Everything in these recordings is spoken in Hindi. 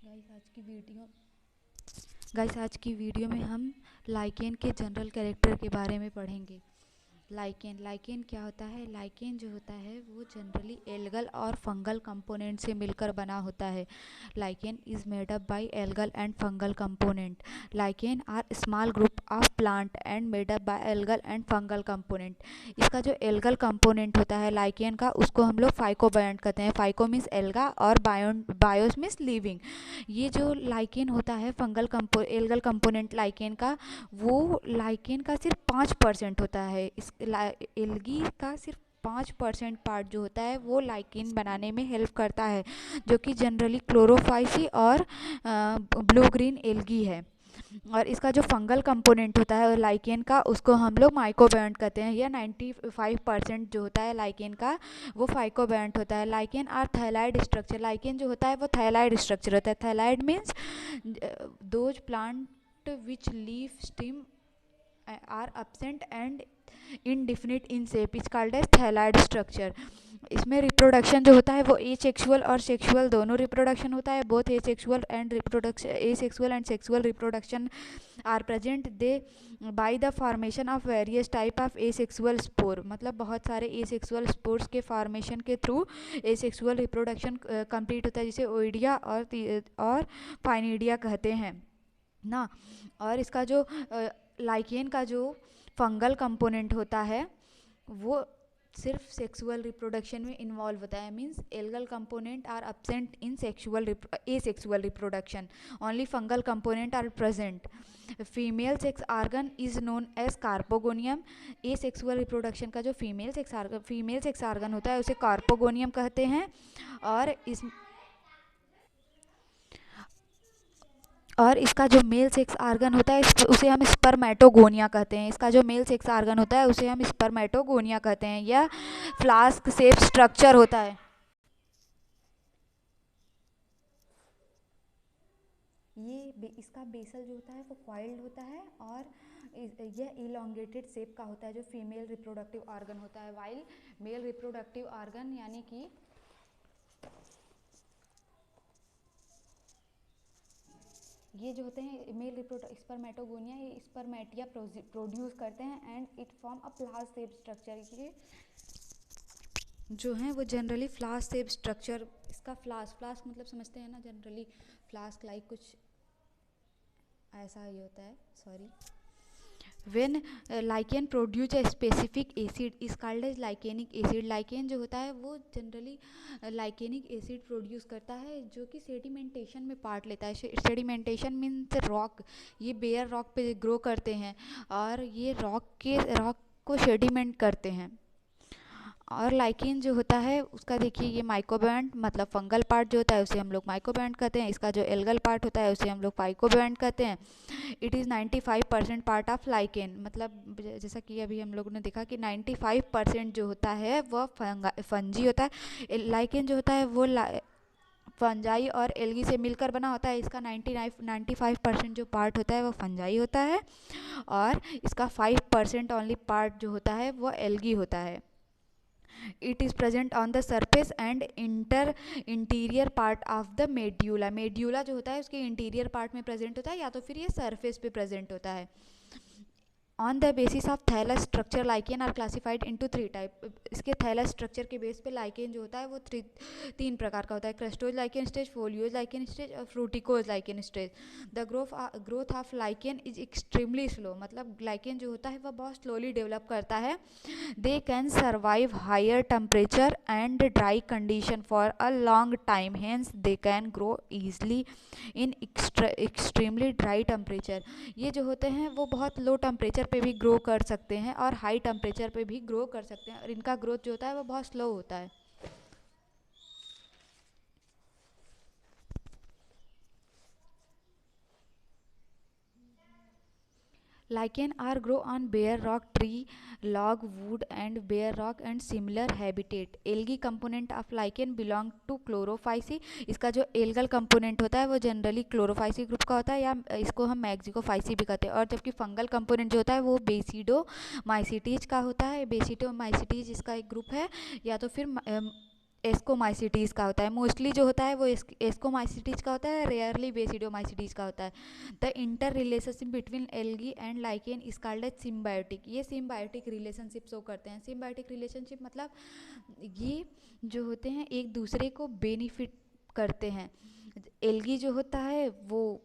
गाइस आज की वीडियो में हम लाइकेन के जनरल कैरेक्टर के बारे में पढ़ेंगे। लाइकेन क्या होता है? लाइकेन जो होता है वो जनरली एल्गल और फंगल कंपोनेंट से मिलकर बना होता है। Lichen is made up by algal and fungal component. Lichen are small group of plant and made up by algal and fungal component. इसका जो एल्गल कंपोनेंट होता है लाइकेन का, उसको हम लोग फाइकोबायंट कहते हैं। फाइको मीन्स एल्गा और बायोस मीन्स लिविंग। ये जो लाइकेन होता है एल्गल कंपोनेंट लाइकेन का, वो लाइकेन का सिर्फ 5% होता है। इस एल्गी का सिर्फ 5% पार्ट जो होता है वो लाइकेन बनाने में हेल्प करता है, जो कि जनरली क्लोरोफाइसी और ब्लू ग्रीन एल्गी है। और इसका जो फंगल कंपोनेंट होता है लाइकेन का, उसको हम लोग माइकोबायंट कहते हैं। या 95% जो होता है लाइकेन का वो फाइकोबायंट होता है। Lichen are thalloid structure. Lichen जो होता है वो थैलाइड स्ट्रक्चर होता है। Thalloid means those plant which leaf stem are absent and indefinite in shape is called as thalloid structure। इसमें रिप्रोडक्शन जो होता है वो एसेक्सुअल और सेक्सुअल दोनों रिप्रोडक्शन होता है। Both asexual and sexual reproduction are present they by the formation of various type of asexual spore. मतलब बहुत सारे एसेक्सुअल स्पोर्स के फॉर्मेशन के थ्रू एसेक्सुअल रिप्रोडक्शन कंप्लीट होता है, जिसे ओइडिया और फाइनिडिया कहते हैं ना। और इसका जो लाइकेन का जो फंगल कंपोनेंट होता है वो सिर्फ सेक्सुअल रिप्रोडक्शन में इन्वॉल्व होता है। Means algal component are absent in asexual reproduction. Only fungal component are present. Female sex organ is known as carpogonium. Asexual reproduction का जो फीमेल सेक्स आर्गन होता है उसे कार्पोगोनियम कहते हैं। और इसका जो मेल सेक्स आर्गन होता है उसे हम स्पर्मेटोगोनिया कहते हैं। इसका जो मेल सेक्स आर्गन होता है उसे हम स्पर्मेटोगोनिया कहते हैं। यह फ्लास्क शेप स्ट्रक्चर होता है। इसका बेसल जो होता है वो कॉइल्ड होता है और यह इलोंगेटेड शेप का होता है, जो फीमेल रिप्रोडक्टिव ऑर्गन होता है। वाइल मेल रिप्रोडक्टिव ऑर्गन यानी कि ये जो होते हैं मेल स्पर्मेटोगोनिया, ये स्पर्मेटिया प्रोड्यूस करते हैं and it form a flask shape structure. ये जो है वो जनरली फ्लास्क शेप स्ट्रक्चर, इसका फ्लास्क मतलब समझते हैं ना, जनरली फ्लास्क लाइक कुछ ऐसा ही होता है। Sorry. When lichen produce a specific acid is called as lichenic acid. Lichen जो होता है वो जनरली लाइकेनिक एसिड प्रोड्यूस करता है, जो कि सेडिमेंटेशन में पार्ट लेता है। Sedimentation means rock. ये बेयर रॉक पे ग्रो करते हैं और ये रॉक को सेडिमेंट करते हैं। और लाइकेन जो होता है उसका देखिए, ये माइकोबायंट मतलब फंगल पार्ट जो होता है उसे हम लोग माइकोबायंट कहते हैं। इसका जो एल्गल पार्ट होता है उसे हम लोग फाइकोबायंट कहते हैं। It is 95% part of lichen. मतलब जैसा कि अभी हम लोगों ने देखा कि 95% जो होता है वह फंजी होता है। लाइकेन जो होता है वो फंजाई और एल्गी से मिलकर बना होता है। इसका 95% जो पार्ट होता है वो फंजाई होता है और इसका 5% ओनली पार्ट जो होता है वो एल्गी होता है। It is present on the surface and interior part of the medulla. Medulla जो होता है उसके इंटीरियर पार्ट में प्रेजेंट होता है, या तो फिर ये सरफेस पे प्रेजेंट होता है। On the basis of thallus structure lichen are classified into 3 type. इसके थैलस स्ट्रक्चर के बेस पे लाइकेन जो होता है वो 3 प्रकार का होता है। Crustose lichen stage, foliose lichen stage और fruticose lichen stage. The growth of lichen is extremely slow. मतलब लाइकेन जो होता है वह बहुत स्लोली डेवलप करता है। They can survive higher temperature and dry condition for a long time, hence they can grow easily in extremely dry temperature. ये जो होते हैं वो बहुत लो टेम्परेचर पे भी ग्रो कर सकते हैं और हाई टेम्परेचर पे भी ग्रो कर सकते हैं, और इनका ग्रोथ जो होता है वो बहुत स्लो होता है। Lichen are grow on bare rock, tree, log, wood and bare rock and similar habitat. Algae component of lichen belong to chlorophyceae। इसका जो एल्गल कंपोनेंट होता है वो जनरली क्लोरोफाइसी ग्रुप का होता है, या इसको हम मैक्सिकोफाइसी भी कहते हैं। और जबकि फंगल कंपोनेंट जो होता है वो बेसिडोमाइसिटीज का होता है। बेसिडोमाइसिटीज इसका एक ग्रुप है, या तो फिर एस्कोमाइसिटीज़ का होता है। मोस्टली जो होता है वो एस्कोमाइसिटीज़ का होता है, रेयरली बेसिडोमाइसिटीज़ का होता है। The inter relationship between algae and lichen is called as symbiotic. ये सिम्बायोटिक रिलेशनशिप शो करते हैं। सिम्बायोटिक रिलेशनशिप मतलब ये जो होते हैं एक दूसरे को बेनिफिट करते हैं। एल्गी जो होता है वो,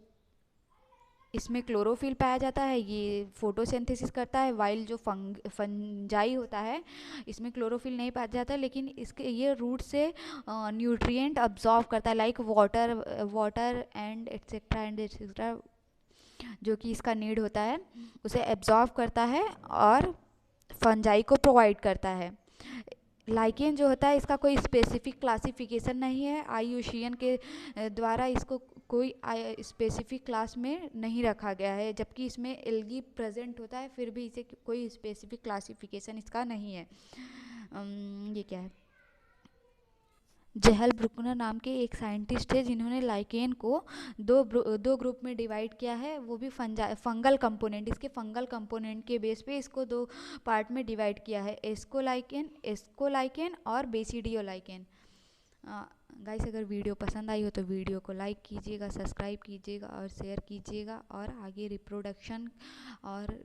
इसमें क्लोरोफिल पाया जाता है, ये फोटोसिंथेसिस करता है, वाइल जो फंजाई होता है इसमें क्लोरोफिल नहीं पाया जाता, लेकिन इसके ये रूट से न्यूट्रिएंट अब्जॉर्व करता है, लाइक वाटर एंड एटसेट्रा जो कि इसका नीड होता है उसे एब्जॉर्व करता है और फंजाई को प्रोवाइड करता है। लाइकेन जो होता है इसका कोई स्पेसिफिक क्लासिफिकेशन नहीं है। आईयूसीएन के द्वारा इसको कोई स्पेसिफिक क्लास में नहीं रखा गया है, जबकि इसमें एल्गी प्रेजेंट होता है फिर भी इसे कोई स्पेसिफिक क्लासिफिकेशन इसका नहीं है। ये क्या है, जेहल ब्रुकनर नाम के एक साइंटिस्ट है जिन्होंने लाइकेन को दो ग्रुप में डिवाइड किया है, वो भी फंगल कंपोनेंट, इसके फंगल कंपोनेंट के बेस पे इसको दो पार्ट में डिवाइड किया है, एस्कोलाइकेन और बेसिडियोलाइकेन। गाइस अगर वीडियो पसंद आई हो तो वीडियो को लाइक कीजिएगा, सब्सक्राइब कीजिएगा और शेयर कीजिएगा, और आगे रिप्रोडक्शन और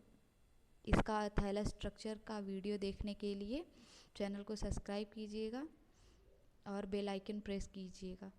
इसका थैलस स्ट्रक्चर का वीडियो देखने के लिए चैनल को सब्सक्राइब कीजिएगा और बेल आइकन प्रेस कीजिएगा।